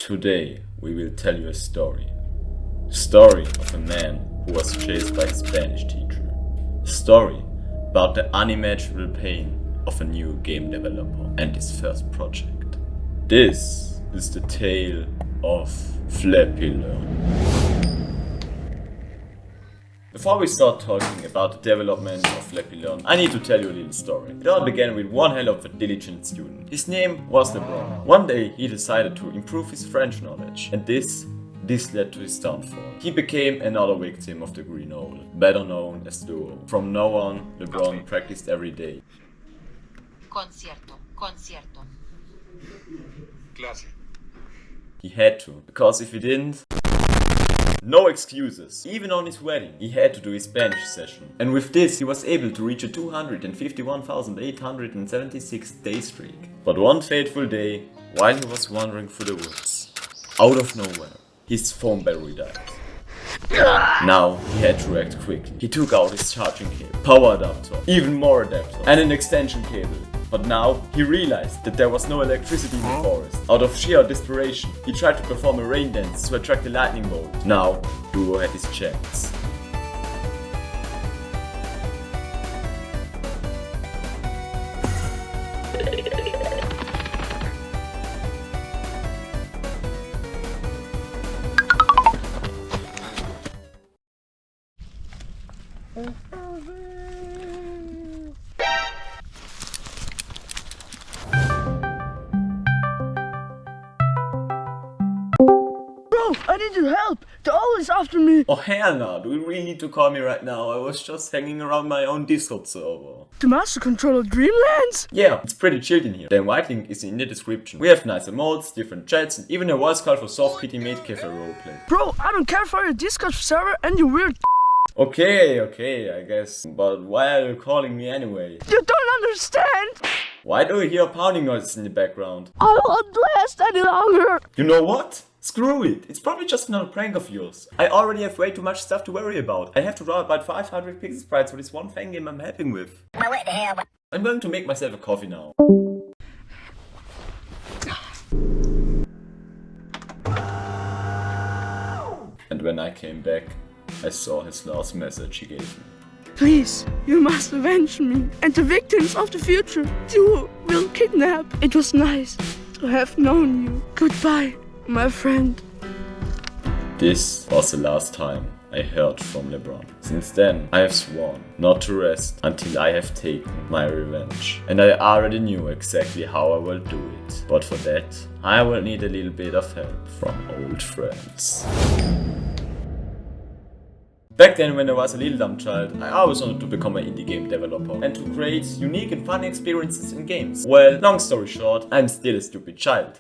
Today we will tell you a story. Story of a man who was chased by his Spanish teacher. A story about the unimaginable pain of a new game developer and his first project. This is the tale of Flappy Learn. Before we start talking about the development of Flappy Learn, I need to tell you a little story. It all began with one hell of a diligent student. His name was LeBron. One day he decided to improve his French knowledge, and this led to his downfall. He became another victim of the green hole, better known as Duo. From now on, LeBron practiced every day. Concierto. Clase. He had to, because if he didn't, no excuses. Even on his wedding, he had to do his Spanish session. And with this, he was able to reach a 251,876 day streak. But one fateful day, while he was wandering through the woods, out of nowhere, his phone battery died. Now he had to act quickly. He took out his charging cable, power adapter, even more adapters, and an extension cable. But now he realized that there was no electricity in the forest. Out of sheer desperation, he tried to perform a rain dance to attract the lightning bolt. Now, Duo had his chance. I need your help! They're always after me! Oh hell no, do you really need to call me right now? I was just hanging around my own Discord server. The Master Controller Dreamlands? Yeah, it's pretty chilled in here. The invite link is in the description. We have nice emotes, different chats, and even a voice call for soft pity made cafe roleplay. Bro, I don't care for your Discord server and your weird Okay, I guess. But why are you calling me anyway? You don't understand! Why do you hear pounding noises in the background? I won't last any longer! You know what? Screw it! It's probably just another prank of yours. I already have way too much stuff to worry about. I have to draw about 500 pixel sprites for this one fan game I'm helping with. Now what the hell? I'm going to make myself a coffee now. And when I came back, I saw his last message he gave me. Please, you must avenge me and the victims of the future you will kidnap. It was nice to have known you. Goodbye, my friend. This was the last time I heard from LeBron. Since then, I have sworn not to rest until I have taken my revenge. And I already knew exactly how I will do it. But for that, I will need a little bit of help from old friends. Back then, when I was a little dumb child, I always wanted to become an indie game developer and to create unique and fun experiences in games. Well, long story short, I'm still a stupid child.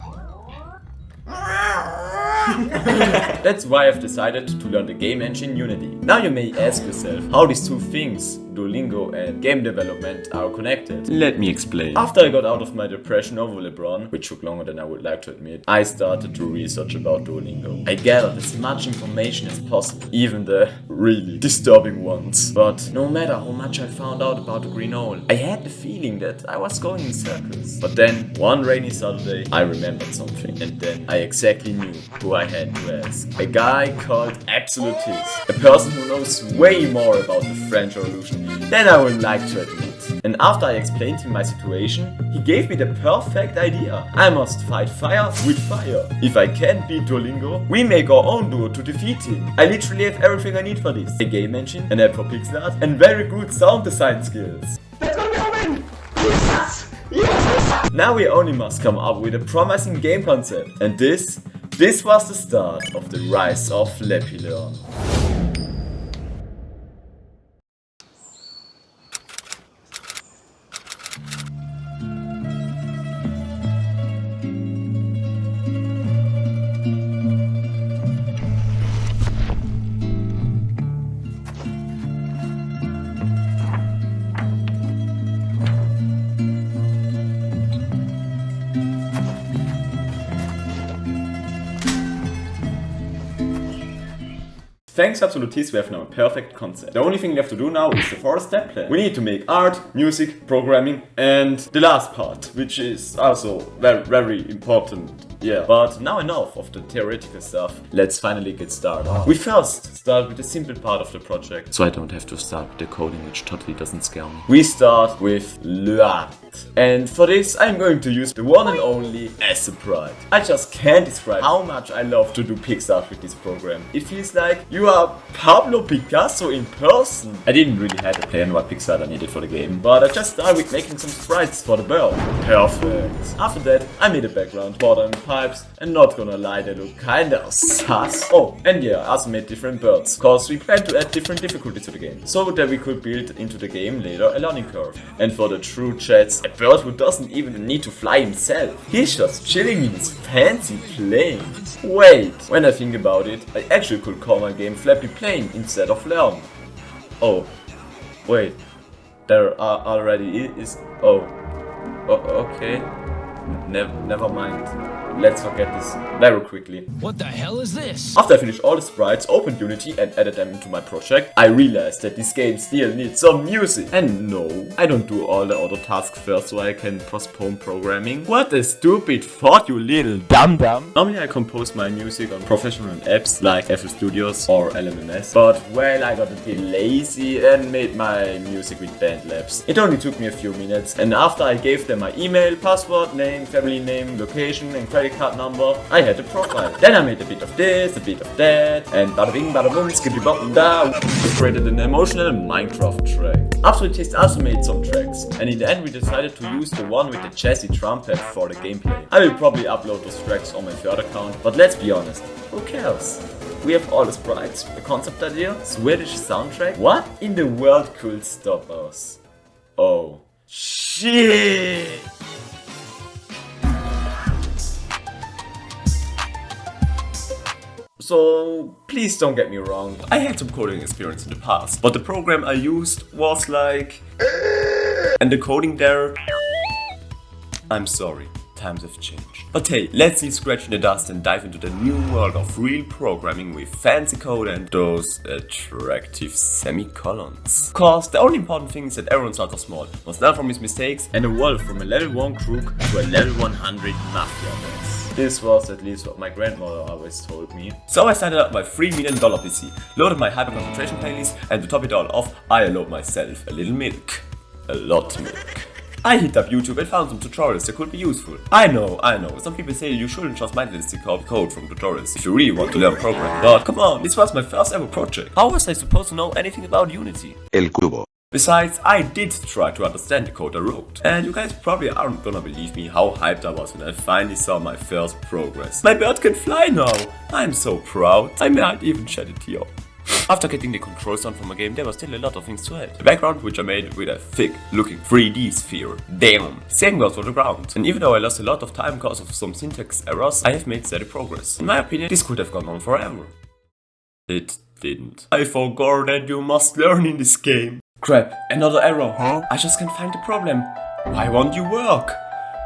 That's why I've decided to learn the game engine Unity. Now you may ask yourself how these two things, Duolingo and game development, are connected. Let me explain. After I got out of my depression over LeBron, which took longer than I would like to admit, I started to research about Duolingo. I gathered as much information as possible, even the really disturbing ones. But no matter how much I found out about the green hole, I had the feeling that I was going in circles. But then, one rainy Saturday, I remembered something, and then I exactly knew who I had to ask. A guy called Absolutist, a person who knows way more about the French Revolution than I would like to admit. And after I explained him my situation, he gave me the perfect idea. I must fight fire with fire. If I can't beat Duolingo, we make our own duo to defeat him. I literally have everything I need for this. A game engine, an app for pixel art, and very good sound design skills. Let's go, Haugen! Now we only must come up with a promising game concept. And this was the start of the rise of Flappy Learn. Thanks Absolutist, we have now a perfect concept. The only thing left to do now is the 4-step plan. We need to make art, music, programming, and the last part, which is also very, very important. Yeah, but now enough of the theoretical stuff. Let's finally get started. We first start with the simple part of the project, so I don't have to start with the coding, which totally doesn't scare me. We start with LeBron. And for this, I'm going to use the one and only Sprite. I just can't describe how much I love to do Pixar with this program. It feels like you are Pablo Picasso in person. I didn't really have a plan what Pixar I needed for the game, but I just started with making some sprites for the bird. Perfect. After that, I made a background, bottom pipes, and not gonna lie, they look kinda sus. Oh, and yeah, I also made different birds, cause we plan to add different difficulties to the game, so that we could build into the game later a learning curve. And for the true chats, a bird who doesn't even need to fly himself. He's just chilling in his fancy plane. Wait, when I think about it, I actually could call my game Flappy Plane instead of Learn. Oh, wait, there are already is. Oh, okay. Never mind. Let's forget this very quickly. What the hell is this? After I finished all the sprites, opened Unity and added them into my project, I realized that this game still needs some music. And no, I don't do all the other tasks first so I can postpone programming. What a stupid thought, you little dum-dum. Normally I compose my music on professional apps like FL Studios or LMMS, but well, I got a bit lazy and made my music with BandLabs. It only took me a few minutes, and after I gave them my email, password, name, family name, location and credit card number, I had a profile. Then I made a bit of this, a bit of that, and bada bing, bada boom, skippy bum da. We created an emotional Minecraft track. Absolute Taste also made some tracks, and in the end we decided to use the one with the jazzy trumpet for the gameplay. I will probably upload those tracks on my third account, but let's be honest, who cares? We have all the sprites, the concept idea, Swedish soundtrack. What in the world could stop us? Oh, shit! So, please don't get me wrong, I had some coding experience in the past, but the program I used was like... And the coding there... I'm sorry, times have changed. But hey, let's leave scratching the dust and dive into the new world of real programming with fancy code and those attractive semicolons. Cause the only important thing is that everyone starts off small, must learn from his mistakes, and evolve from a level 1 crook to a level 100 mafia boss. This was at least what my grandmother always told me. So I started up my $3 million PC, loaded my hyper concentration playlist, and to top it all off, I allowed myself a little milk. A lot milk. I hit up YouTube and found some tutorials that could be useful. I know, some people say you shouldn't just mindlessly copy code from tutorials if you really want to learn programming. But come on, this was my first ever project. How was I supposed to know anything about Unity? El cubo. Besides, I did try to understand the code I wrote, and you guys probably aren't gonna believe me how hyped I was when I finally saw my first progress. My bird can fly now! I'm so proud, I might even shed a tear. After getting the controls down for my game, there were still a lot of things to add. The background, which I made with a thick looking 3D sphere. Damn! Same goes for the ground. And even though I lost a lot of time because of some syntax errors, I have made steady progress. In my opinion, this could have gone on forever. It didn't. I forgot that you must learn in this game. Crap, another error. Huh? I just can't find the problem. Why won't you work?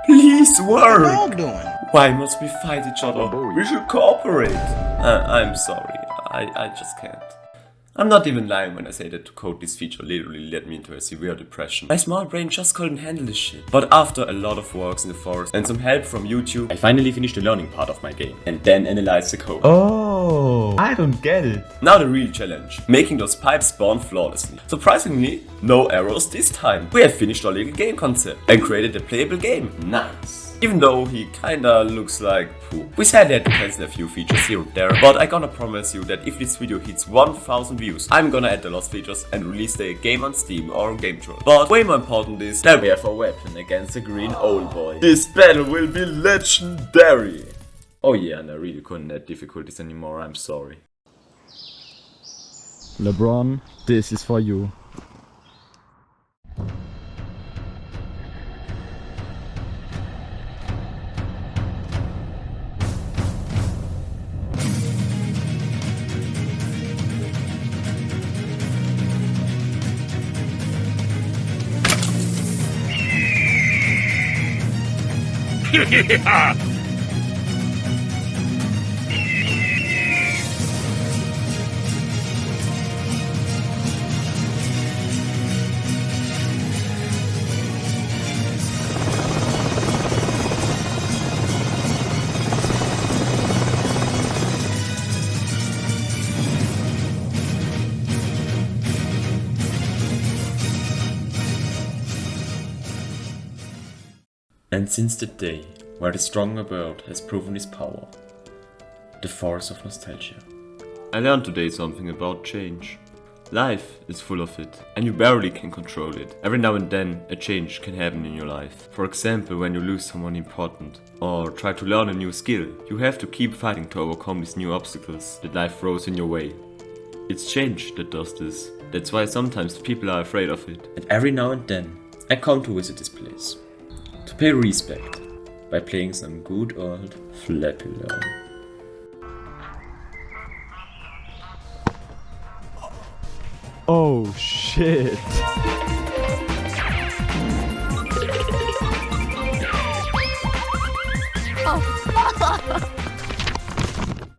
Please work! What are you doing? Why must we fight each other? We should cooperate. I'm sorry, I just can't. I'm not even lying when I say that to code this feature literally led me into a severe depression. My small brain just couldn't handle this shit. But after a lot of walks in the forest and some help from YouTube, I finally finished the learning part of my game and then analyzed the code. Oh, I don't get it. Now the real challenge, making those pipes spawn flawlessly. Surprisingly, no errors this time. We have finished our little game concept and created a playable game. Nice. Even though he kinda looks like poop. We sadly had to cancel a few features here and there, but I gonna promise you that if this video hits 1000 views, I'm gonna add the lost features and release the game on Steam or Game Troll. But way more important is that we have a weapon against the green old boy. This battle will be legendary! Oh yeah, and I really couldn't add difficulties anymore, I'm sorry. LeBron, this is for you. And since the day where the stronger world has proven its power, the force of nostalgia. I learned today something about change. Life is full of it, and you barely can control it. Every now and then, a change can happen in your life. For example, when you lose someone important, or try to learn a new skill, you have to keep fighting to overcome these new obstacles that life throws in your way. It's change that does this. That's why sometimes people are afraid of it. And every now and then, I come to visit this place. To pay respect, by playing some good old Flappy Loud. Oh shit.